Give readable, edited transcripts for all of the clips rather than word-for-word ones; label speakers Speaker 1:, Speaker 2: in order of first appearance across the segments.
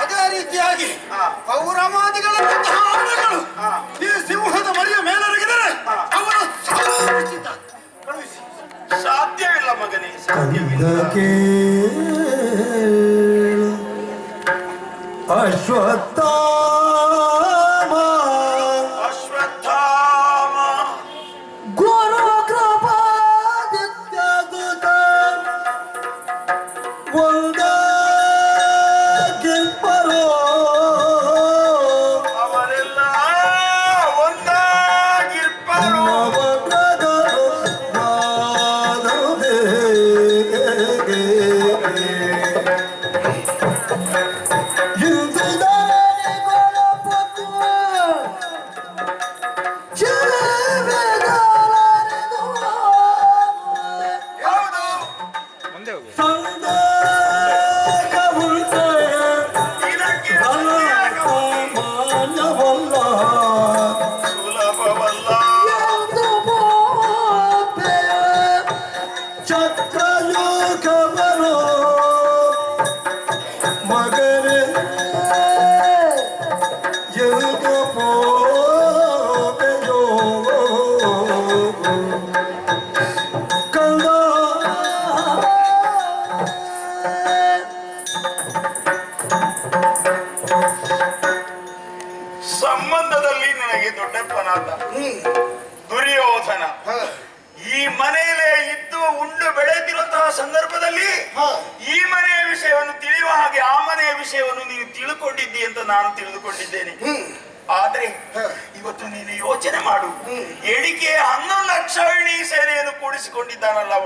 Speaker 1: ಅದೇ ರೀತಿಯಾಗಿ ಪೌರಮಾದಿಗಳಂತಹ ಆನೆಗಳು ಈ ಸಿಂಹದ ಮರಿಯ ಮೇಲೆರಗಿದರೆ ಅವರ
Speaker 2: ಸಾಧ್ಯವಿಲ್ಲ ಮಗನೇ, ಸಾಧ್ಯವಿಲ್ಲ.
Speaker 3: ಅಶ್ವತ್ಥಾಮ
Speaker 2: ಅಶ್ವತ್ಥಾಮ
Speaker 3: ಗುರು ಕೃಪಾದಿತ್ಯದುತ ಒಂದಾಗಿಬ್ಬರು
Speaker 2: ಅವರೆಲ್ಲ ಒಂದಾಗಿರ್ಬರು.
Speaker 3: ನವಗ್ರಹಗಳು ನಾದದೆ.
Speaker 2: ಸುಲಭವಲ್ಲ.
Speaker 3: ಚಕ್ರಯುಗವರು ಮಗನೇ ಎದುಗ ಪೋದೆಯೋ ಕಂದ
Speaker 2: ಸಂಬಂಧದಲ್ಲಿ ನನಗೆ ದೊಡ್ಡಪ್ಪನಾದ ದುರ್ಯೋಧನ ಈ ಮನೆಯಲ್ಲೇ ಇದ್ದು ಉಂಡು ಬೆಳೆದಿರುವಂತಹ ಸಂದರ್ಭದಲ್ಲಿ ಈ ಮನೆಯ ವಿಷಯವನ್ನು ತಿಳಿಯುವ ಹಾಗೆ ಆ ಮನೆಯ ವಿಷಯವನ್ನು ನೀನು ತಿಳ್ಕೊಂಡಿದ್ದಿ ಅಂತ ನಾನು ತಿಳಿದುಕೊಂಡಿದ್ದೇನೆ. ಆದ್ರೆ ಇವತ್ತು ನೀನು ಯೋಚನೆ ಮಾಡು, ಎಣಿಕೆ 11 ಲಕ್ಷ ಸೇನೆಯನ್ನು ಕೂಡಿಸಿಕೊಂಡಿದ್ದಾನಲ್ಲವ,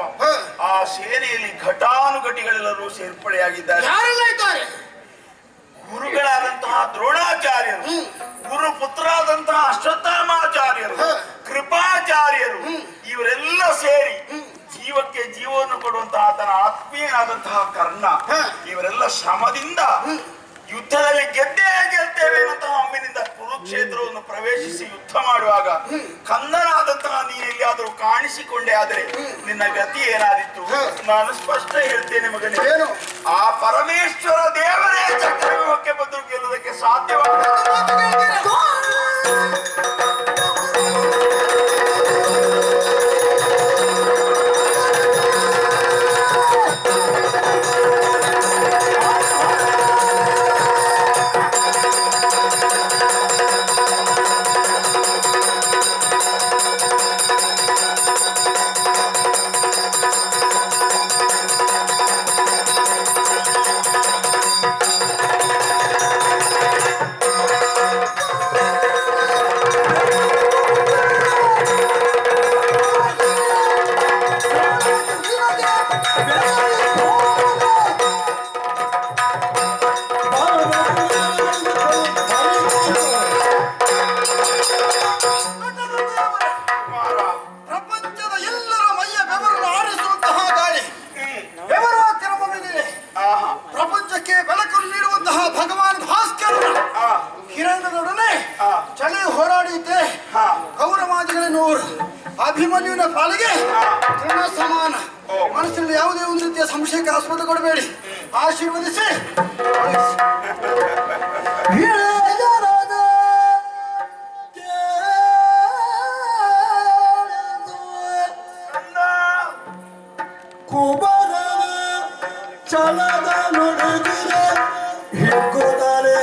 Speaker 2: ಆ ಸೇನೆಯಲ್ಲಿ ಘಟಾನುಘಟಿಗಳೆಲ್ಲರೂ ಸೇರ್ಪಡೆಯಾಗಿದ್ದಾರೆ.
Speaker 1: ಯಾರೆಲ್ಲ ಇದ್ದಾರೆ?
Speaker 2: ಗುರುಗಳಾದಂತಹ ದ್ರೋಣಾಚಾರ್ಯರು, ಗುರು ಪುತ್ರರಾದಂತಹ ಅಶ್ವತ್ಥಾಮಾಚಾರ್ಯರು, ಕೃಪಾಚಾರ್ಯರು, ಇವರೆಲ್ಲ ಸೇರಿ ಜೀವಕ್ಕೆ ಜೀವವನ್ನು ಕೊಡುವಂತಹ ಆತನ ಆತ್ಮೀಯನಾದಂತಹ ಕರ್ಣ, ಇವರೆಲ್ಲ ಶ್ರಮದಿಂದ ಯುದ್ಧದಲ್ಲಿ ಗೆಲ್ತೇವೆ ಎನ್ನುವಂತಹ ಹಮ್ಮಿನಿಂದ ಕುರುಕ್ಷೇತ್ರವನ್ನು ಪ್ರವೇಶಿಸಿ ಯುದ್ಧ ಮಾಡುವಾಗ ಕಂದನಾದಂತಹ ನೀನು ಎಲ್ಲಿಯಾದರೂ ಕಾಣಿಸಿಕೊಂಡೆ ಆದರೆ ನಿನ್ನ ಗತಿ ಏನಾದಿತ್ತು ನಾನು ಸ್ಪಷ್ಟ ಹೇಳ್ತೇನೆ ಮಗನೇ. ಆ ಪರಮೇಶ್ವರ ದೇವರೇ ಚಕ್ರವ್ಯೂಹಕ್ಕೆ ಬಂದು ಗೆಲ್ಲುವುದಕ್ಕೆ ಸಾಧ್ಯವಾಗಲ್ಲ.
Speaker 1: ಪ್ರಪಂಚದ ಎಲ್ಲರ ಮೈಯ ಬೆವರನ್ನು ಆರಿಸುವಂತಹ ಗಾಳಿ, ಬೆವರುವ ತಿರುಮಲಿದೆ. ಪ್ರಪಂಚಕ್ಕೆ ಬೆಳಕನ್ನು ನೀಡುವಂತಹ ಭಗವಾನ್ ಭಾಸ್ಕರನ ಕಿರಣದೊಡನೆ ಚಳಿ ಹೋರಾಡಿದ್ದೆ ಕೌರವಾದಿಗಳನ್ನು ಅಭಿಮನ್ಯುವಿನ ಪಾಲಿಗೆ ತೃಣ ಸಮಾನ. ಮನಸ್ಸಿನಲ್ಲಿ ಯಾವುದೇ ಒಂದು ರೀತಿಯ ಸಂಶಯಕ್ಕೆ ಆಸ್ಪದ ಕೊಡಬೇಡಿ, ಆಶೀರ್ವದಿಸಿ.
Speaker 3: ಕುಬರ ಚಲದ ನುಡಿಗಿರ ಹಿಕ್ಕುದರೆ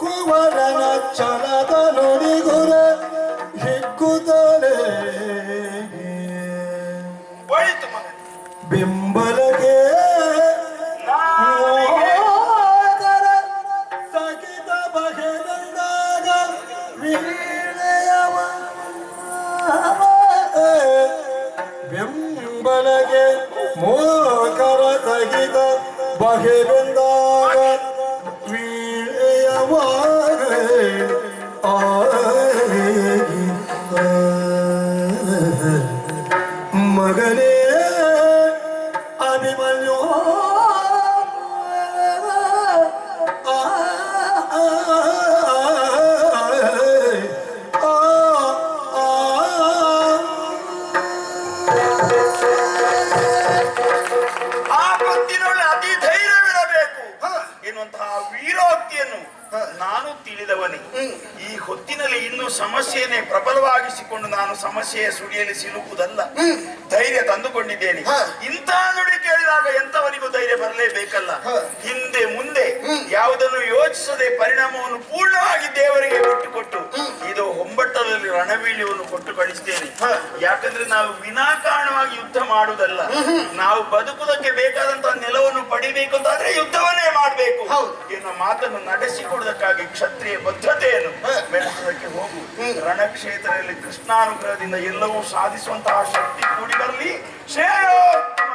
Speaker 3: ಕುವರನ ಚಲದ ನುಡಿಗುರ ಹಿಕ್ಕುದರೆ ಬಿಂಬಲಗೆ ಸಗಿತ ಬಗೆದಂದಾಗ ವೀಣೆಯವ ಬೆಂಬಲಗೆ ಮೋಕರ ಸಹಿತ ಬಗೆ ಬಂದಾಗ ವೀಳೆಯವಾಗ ಮಗನೇ ಅಭಿಮನ್ಯು
Speaker 2: ಆ ವೀರೋಕ್ತಿಯನ್ನು ನಾನು ತಿಳಿದವನೇ. ಈ ಹೊತ್ತಿನಲ್ಲಿ ಇನ್ನೂ ಸಮಸ್ಯೆಯನ್ನೇ ಪ್ರಬಲವಾಗಿಸಿಕೊಂಡು ನಾನು ಸಮಸ್ಯೆಯ ಸುಳಿಯಲ್ಲಿ ಸಿಲುಕುವುದಲ್ಲ, ಧೈರ್ಯ ತಂದುಕೊಂಡಿದ್ದೇನೆ. ಇಂಥ ನುಡಿ ಕೇಳಿದಾಗ ಎಂತವನಿಗೂ ಧೈರ್ಯ ಬರಲೇಬೇಕಲ್ಲ. ಹಿಂದೆ ಮುಂದೆ ಯಾವುದನ್ನು ಯೋಚಿಸದೆ ಪರಿಣಾಮವನ್ನು ಪೂರ್ಣವಾಗಿ ದೇವರಿಗೆ ಕೊಟ್ಟು ಇದು ಹೊಂಬಟ್ಟದಲ್ಲಿ ರಣವೀಳ್ಯವನ್ನು ಕೊಟ್ಟು ಕಳಿಸ್ತೇನೆ. ಯಾಕಂದ್ರೆ ನಾವು ವಿನಾಕಾರಣವಾಗಿ ಯುದ್ಧ ಮಾಡುವುದಲ್ಲ, ನಾವು ಬದುಕುವುದಕ್ಕೆ ಬೇಕಾದಂತಹ ನೆಲವನ್ನು ಪಡಿಬೇಕು ಅಂತಾದ್ರೆ ಯುದ್ಧವನ್ನೇ ಮಾಡಬೇಕು ಎನ್ನುವ ಮಾತನ್ನು ನಡೆಸಿಕೊಡುವುದಕ್ಕಾಗಿ ಕ್ಷತ್ರಿಯ ಬದ್ಧತೆಯನ್ನು ಬೆಳೆಸುವುದಕ್ಕೆ ಹೋಗು. ರಣಕ್ಷೇತ್ರದಲ್ಲಿ ಕೃಷ್ಣಾನುಗ್ರಹದಿಂದ ಎಲ್ಲವೂ ಸಾಧಿಸುವಂತಹ ಶಕ್ತಿ ಕೂಡಿ ಬರಲಿ. ಶ್ರೇಯೋತ್ತಮ